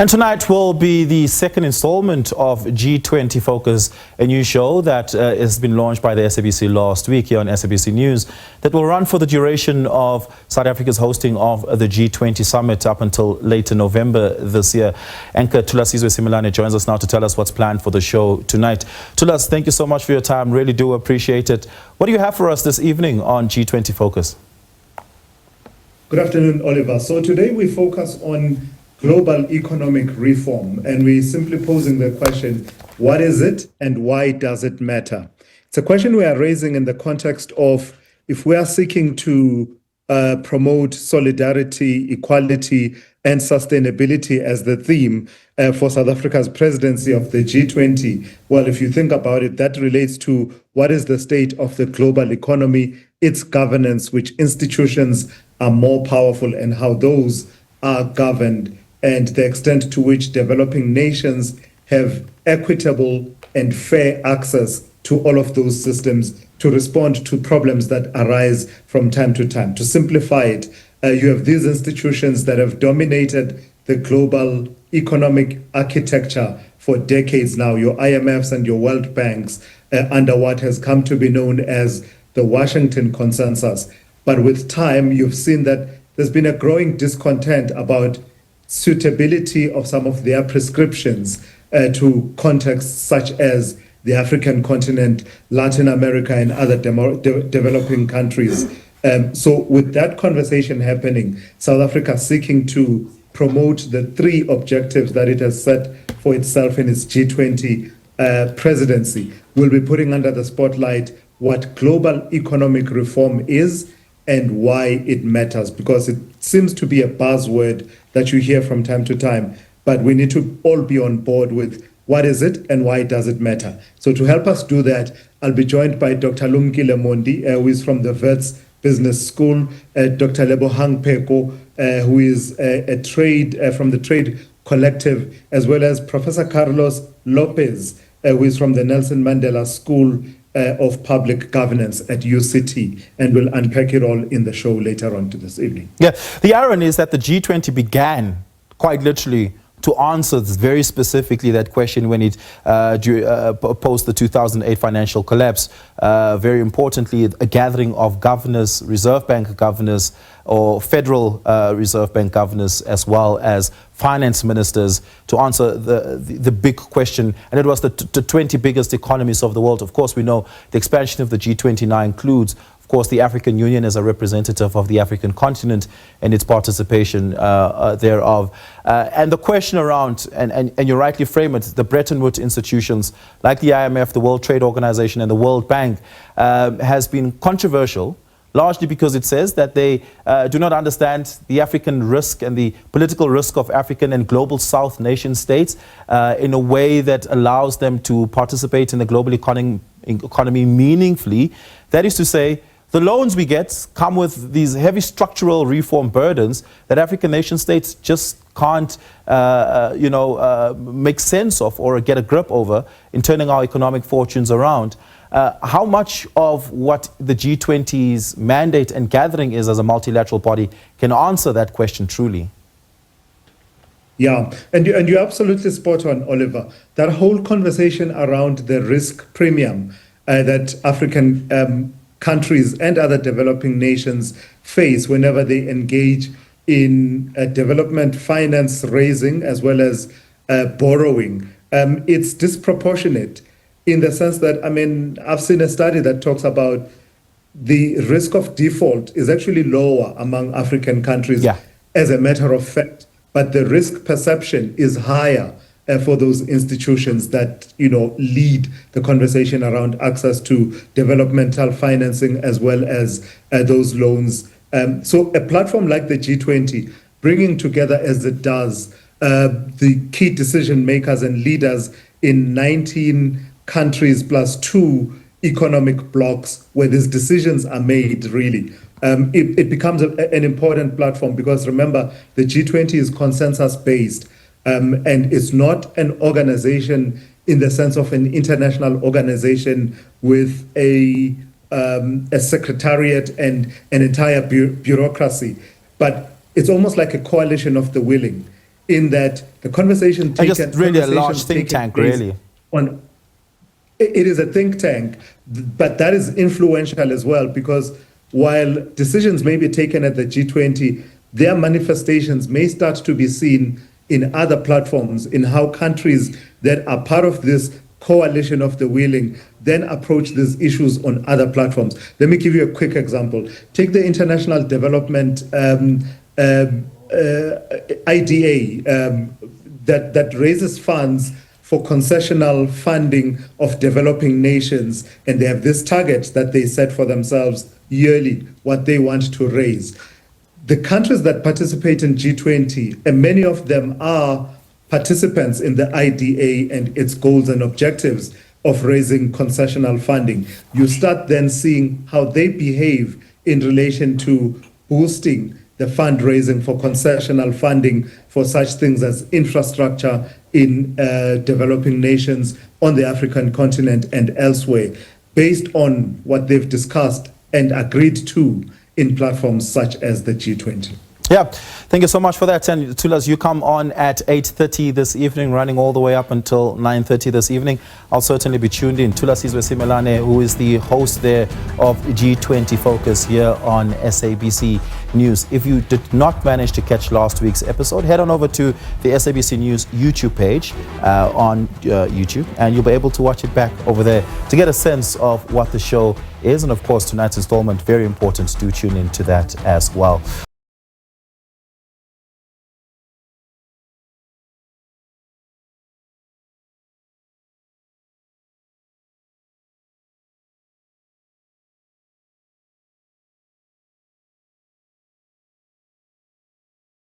And tonight will be the second installment of G20 Focus, a new show that has been launched by the SABC last week here on SABC News, that will run for the duration of South Africa's hosting of the G20 summit up until later November this year. Anchor Thulasizwe Simelane joins us now to tell us what's planned for the show tonight. Thulas, thank you so much for your time. Really do appreciate it. What do you have for us this evening on G20 Focus? Good afternoon, Oliver. So today we focus on global economic reform, and we're simply posing the question, what is it and why does it matter? It's a question we are raising in the context of if we are seeking to promote solidarity, equality, and sustainability as the theme for South Africa's presidency of the G20. Well, if you think about it, that relates to what is the state of the global economy, its governance, which institutions are more powerful, and how those are governed, and the extent to which developing nations have equitable and fair access to all of those systems to respond to problems that arise from time to time. To simplify it, you have these institutions that have dominated the global economic architecture for decades now, your IMFs and your World Banks, under what has come to be known as the Washington Consensus. But with time, you've seen that there's been a growing discontent about suitability of some of their prescriptions to contexts such as the African continent, Latin America, and other developing countries. So with that conversation happening, South Africa seeking to promote the three objectives that it has set for itself in its G20 presidency, will be putting under the spotlight what global economic reform is and why it matters, because it seems to be a buzzword that you hear from time to time, but we need to all be on board with what is it and why does it matter. So to help us do that, I'll be joined by Dr. Lumkile Mondi, who is from the Wits Business School, Dr. Lebohang Pheko, who is a trade from the Trade Collective, as well as Professor Carlos Lopez, who is from the Nelson Mandela School of Public Governance at UCT, and we'll unpack it all in the show later on to this evening. Yeah, the irony is that the G20 began quite literally to answer very specifically that question when it post the 2008 financial collapse. Very importantly, a gathering of governors, Reserve Bank governors, or Federal Reserve Bank governors, as well as finance ministers, to answer the big question. And it was the 20 biggest economies of the world. Of course, we know the expansion of the G20 now includes, of course, the African Union as a representative of the African continent and its participation thereof. And the question around, and you rightly frame it, the Bretton Woods institutions like the IMF, the World Trade Organization, and the World Bank has been controversial, largely because it says that they do not understand the African risk and the political risk of African and global South nation states in a way that allows them to participate in the global economy meaningfully. That is to say, the loans we get come with these heavy structural reform burdens that African nation states just can't, make sense of or get a grip over in turning our economic fortunes around. How much of what the G20's mandate and gathering is as a multilateral body can answer that question truly? Yeah, and you're absolutely spot on, Oliver. That whole conversation around the risk premium that African countries and other developing nations face whenever they engage in development finance raising as well as borrowing, it's disproportionate. In the sense that, I've seen a study that talks about the risk of default is actually lower among African countries, as a matter of fact, but the risk perception is higher for those institutions that, lead the conversation around access to developmental financing as well as those loans. So a platform like the G20, bringing together as it does the key decision makers and leaders in 19 countries plus 2 economic blocks where these decisions are made, really. It becomes an important platform because, remember, the G20 is consensus-based, and it's not an organization in the sense of an international organization with a secretariat and an entire bureaucracy, but it's almost like a coalition of the willing. in that the conversation taken, just really a large think tank, really. It is a think tank, but that is influential as well, because while decisions may be taken at the G20, their manifestations may start to be seen in other platforms, in how countries that are part of this coalition of the willing then approach these issues on other platforms. Let me give you a quick example. Take the International Development IDA that raises funds for concessional funding of developing nations, and they have this target that they set for themselves yearly, what they want to raise. The countries that participate in G20, and many of them are participants in the IDA and its goals and objectives of raising concessional funding. You start then seeing how they behave in relation to boosting the fundraising for concessional funding for such things as infrastructure in developing nations on the African continent and elsewhere, based on what they've discussed and agreed to in platforms such as the G20. Yeah, thank you so much for that. And Thulas, you come on at 8:30 this evening, running all the way up until 9:30 this evening. I'll certainly be tuned in. Thulasizwe Simelane, who is the host there of G20 Focus here on SABC News. If you did not manage to catch last week's episode, head on over to the SABC News YouTube page on YouTube, and you'll be able to watch it back over there to get a sense of what the show is. And of course, tonight's installment, very important. Do tune into that as well.